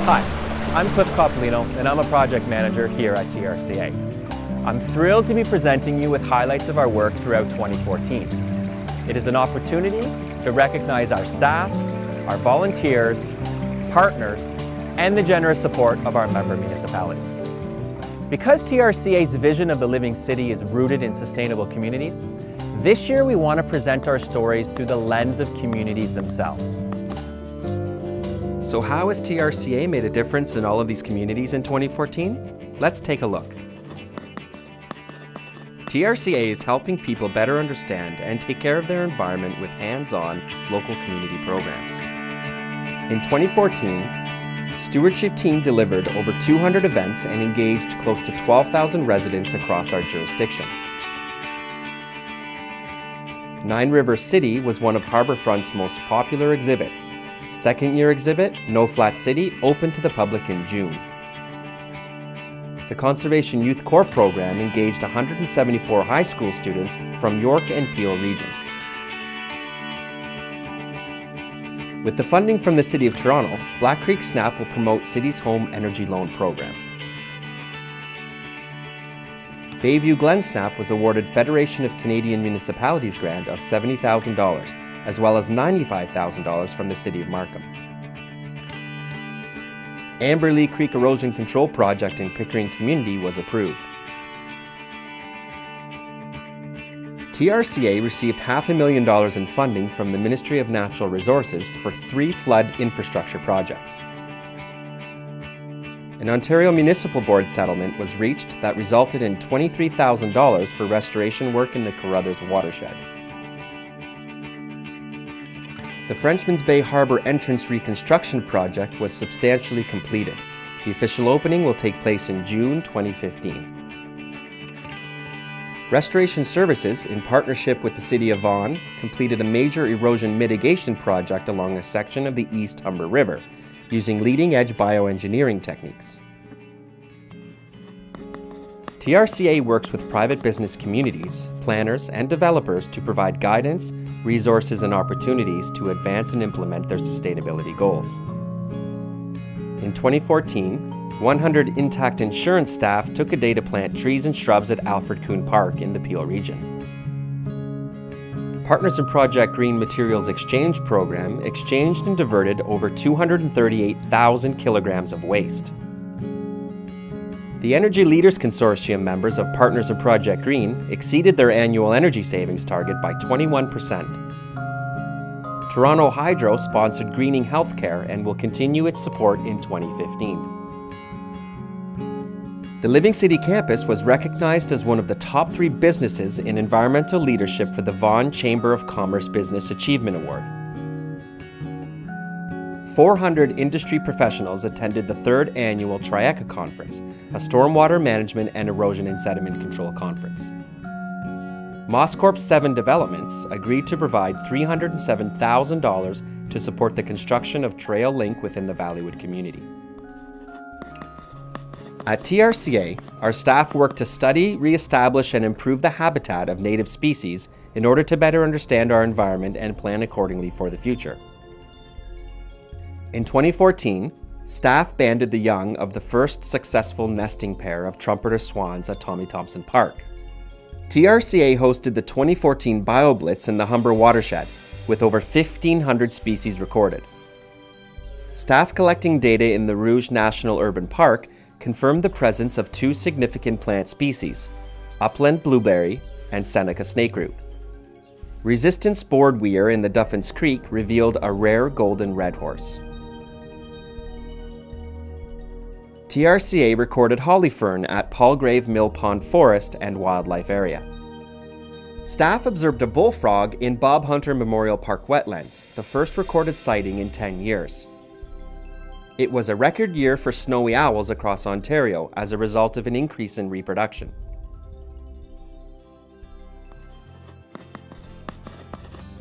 Hi, I'm Cliff Coppolino, and I'm a project manager here at TRCA. I'm thrilled to be presenting you with highlights of our work throughout 2014. It is an opportunity to recognize our staff, our volunteers, partners, and the generous support of our member municipalities. Because TRCA's vision of the living city is rooted in sustainable communities, this year we want to present our stories through the lens of communities themselves. So how has TRCA made a difference in all of these communities in 2014? Let's take a look. TRCA is helping people better understand and take care of their environment with hands-on local community programs. In 2014, Stewardship Team delivered over 200 events and engaged close to 12,000 residents across our jurisdiction. Nine River City was one of Harbourfront's most popular exhibits. Second-year exhibit, No Flat City, opened to the public in June. The Conservation Youth Corps program engaged 174 high school students from York and Peel region. With the funding from the City of Toronto, Black Creek SNAP will promote City's Home Energy Loan program. Bayview Glen SNAP was awarded Federation of Canadian Municipalities grant of $70,000, as well as $95,000 from the City of Markham. Amberley Creek Erosion Control Project in Pickering Community was approved. TRCA received $500,000 in funding from the Ministry of Natural Resources for 3 flood infrastructure projects. An Ontario Municipal Board settlement was reached that resulted in $23,000 for restoration work in the Carruthers watershed. The Frenchman's Bay Harbour entrance reconstruction project was substantially completed. The official opening will take place in June 2015. Restoration Services, in partnership with the City of Vaughan, completed a major erosion mitigation project along a section of the East Humber River, using leading-edge bioengineering techniques. TRCA works with private business communities, planners, and developers to provide guidance, resources, and opportunities to advance and implement their sustainability goals. In 2014, 100 Intact Insurance staff took a day to plant trees and shrubs at Alfred Coon Park in the Peel region. Partners in Project Green Materials Exchange program exchanged and diverted over 238,000 kilograms of waste. The Energy Leaders Consortium members of Partners in Project Green exceeded their annual energy savings target by 21%. Toronto Hydro sponsored Greening Healthcare and will continue its support in 2015. The Living City campus was recognized as one of the top 3 businesses in environmental leadership for the Vaughan Chamber of Commerce Business Achievement Award. 400 industry professionals attended the 3rd annual TRCA conference, a stormwater management and erosion and sediment control conference. Mosscorp's 7 developments agreed to provide $307,000 to support the construction of Trail Link within the Valleywood community. At TRCA, our staff work to study, re-establish, and improve the habitat of native species in order to better understand our environment and plan accordingly for the future. In 2014, staff banded the young of the first successful nesting pair of trumpeter swans at Tommy Thompson Park. TRCA hosted the 2014 BioBlitz in the Humber watershed, with over 1,500 species recorded. Staff collecting data in the Rouge National Urban Park confirmed the presence of 2 significant plant species, upland blueberry and Seneca snakeroot. Resistant spored weir in the Duffins Creek revealed a rare golden red horse. TRCA recorded hollyfern at Palgrave Mill Pond Forest and Wildlife Area. Staff observed a bullfrog in Bob Hunter Memorial Park wetlands, the first recorded sighting in 10 years. It was a record year for snowy owls across Ontario as a result of an increase in reproduction.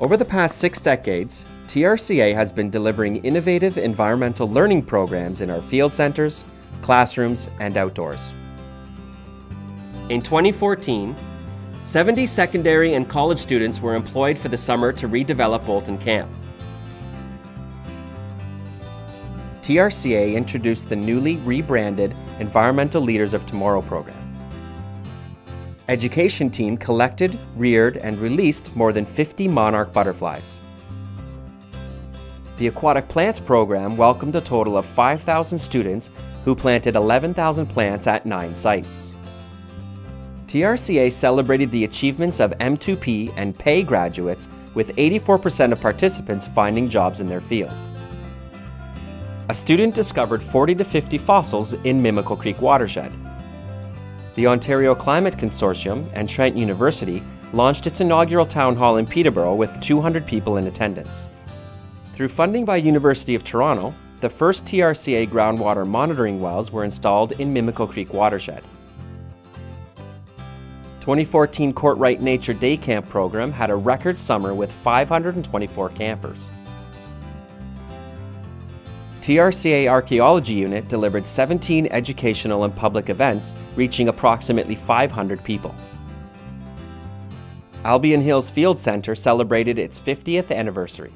Over the past 6 decades, TRCA has been delivering innovative environmental learning programs in our field centers, classrooms, and outdoors. In 2014, 70 secondary and college students were employed for the summer to redevelop Bolton Camp. TRCA introduced the newly rebranded Environmental Leaders of Tomorrow program. Education team collected, reared, and released more than 50 monarch butterflies. The Aquatic Plants program welcomed a total of 5,000 students who planted 11,000 plants at 9 sites. TRCA celebrated the achievements of M2P and PAY graduates, with 84% of participants finding jobs in their field. A student discovered 40 to 50 fossils in Mimico Creek watershed. The Ontario Climate Consortium and Trent University launched its inaugural town hall in Peterborough with 200 people in attendance. Through funding by University of Toronto, the first TRCA groundwater monitoring wells were installed in Mimico Creek watershed. 2014 Courtright Nature Day Camp program had a record summer with 524 campers. TRCA Archaeology Unit delivered 17 educational and public events, reaching approximately 500 people. Albion Hills Field Centre celebrated its 50th anniversary.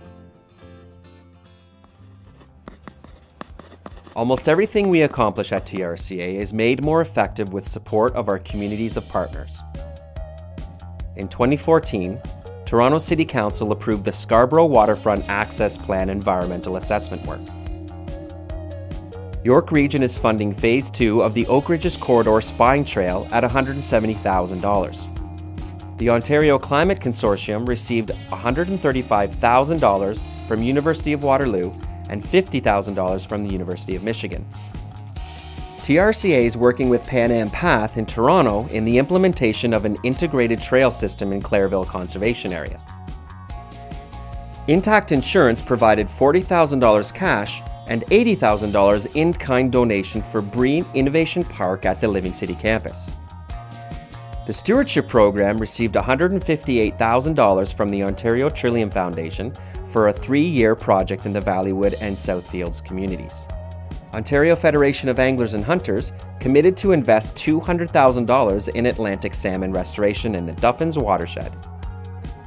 Almost everything we accomplish at TRCA is made more effective with support of our communities of partners. In 2014, Toronto City Council approved the Scarborough Waterfront Access Plan environmental assessment work. York Region is funding Phase 2 of the Oak Ridges Corridor Spine Trail at $170,000. The Ontario Climate Consortium received $135,000 from University of Waterloo and $50,000 from the University of Michigan. TRCA is working with Pan Am Path in Toronto in the implementation of an integrated trail system in Clairville Conservation Area. Intact Insurance provided $40,000 cash and $80,000 in-kind donation for Breen Innovation Park at the Living City campus. The Stewardship Program received $158,000 from the Ontario Trillium Foundation for a 3-year project in the Valleywood and Southfields communities. Ontario Federation of Anglers and Hunters committed to invest $200,000 in Atlantic salmon restoration in the Duffins watershed.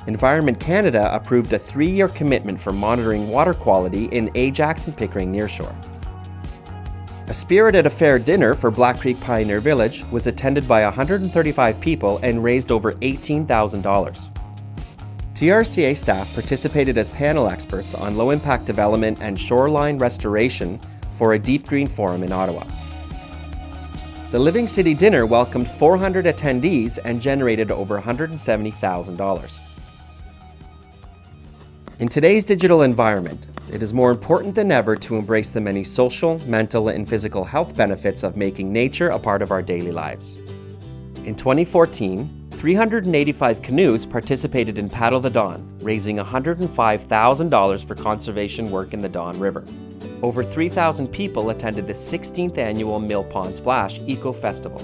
Environment Canada approved a 3-year commitment for monitoring water quality in Ajax and Pickering nearshore. A spirited affair dinner for Black Creek Pioneer Village was attended by 135 people and raised over $18,000. TRCA staff participated as panel experts on low-impact development and shoreline restoration for a Deep Green Forum in Ottawa. The Living City Dinner welcomed 400 attendees and generated over $170,000. In today's digital environment, it is more important than ever to embrace the many social, mental, and physical health benefits of making nature a part of our daily lives. In 2014, 385 canoes participated in Paddle the Don, raising $105,000 for conservation work in the Don River. Over 3,000 people attended the 16th annual Mill Pond Splash Eco Festival.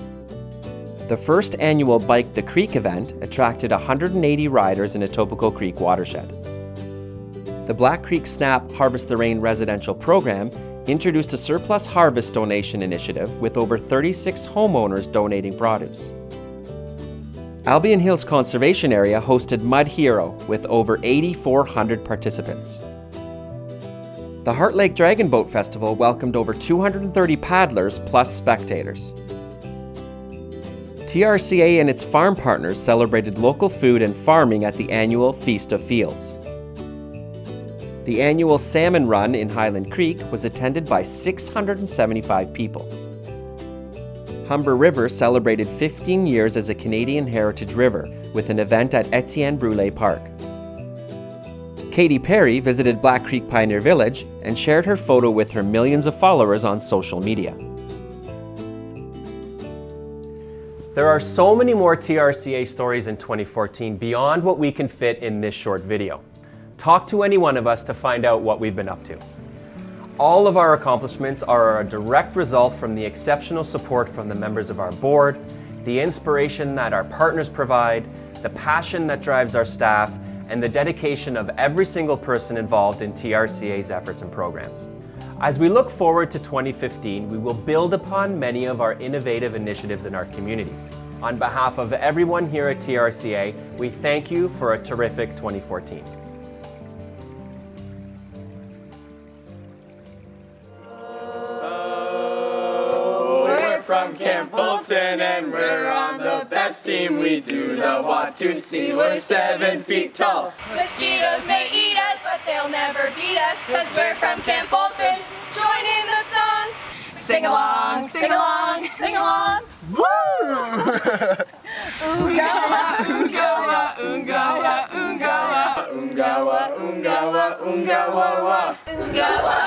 The first annual Bike the Creek event attracted 180 riders in Etobicoke Creek watershed. The Black Creek Snap Harvest the Rain residential program introduced a surplus harvest donation initiative with over 36 homeowners donating produce. Albion Hills Conservation Area hosted Mud Hero with over 8,400 participants. The Heart Lake Dragon Boat Festival welcomed over 230 paddlers plus spectators. TRCA and its farm partners celebrated local food and farming at the annual Feast of Fields. The annual Salmon Run in Highland Creek was attended by 675 people. Humber River celebrated 15 years as a Canadian Heritage River with an event at Etienne Brule Park. Katy Perry visited Black Creek Pioneer Village and shared her photo with her millions of followers on social media. There are so many more TRCA stories in 2014 beyond what we can fit in this short video. Talk to any one of us to find out what we've been up to. All of our accomplishments are a direct result from the exceptional support from the members of our board, the inspiration that our partners provide, the passion that drives our staff, and the dedication of every single person involved in TRCA's efforts and programs. As we look forward to 2015, we will build upon many of our innovative initiatives in our communities. On behalf of everyone here at TRCA, we thank you for a terrific 2014. from Camp Bolton, and we're on the best team. We do the Watusi. We're 7 feet tall. Mosquitoes may eat us, but they'll never beat us, cause we're from Camp Bolton. Join in the song. Sing along, sing along, sing along. Woo! Ungawa, ungawa, ungawa, ungawa, Ungawa, ungawa, ungawa, wa. ungawa.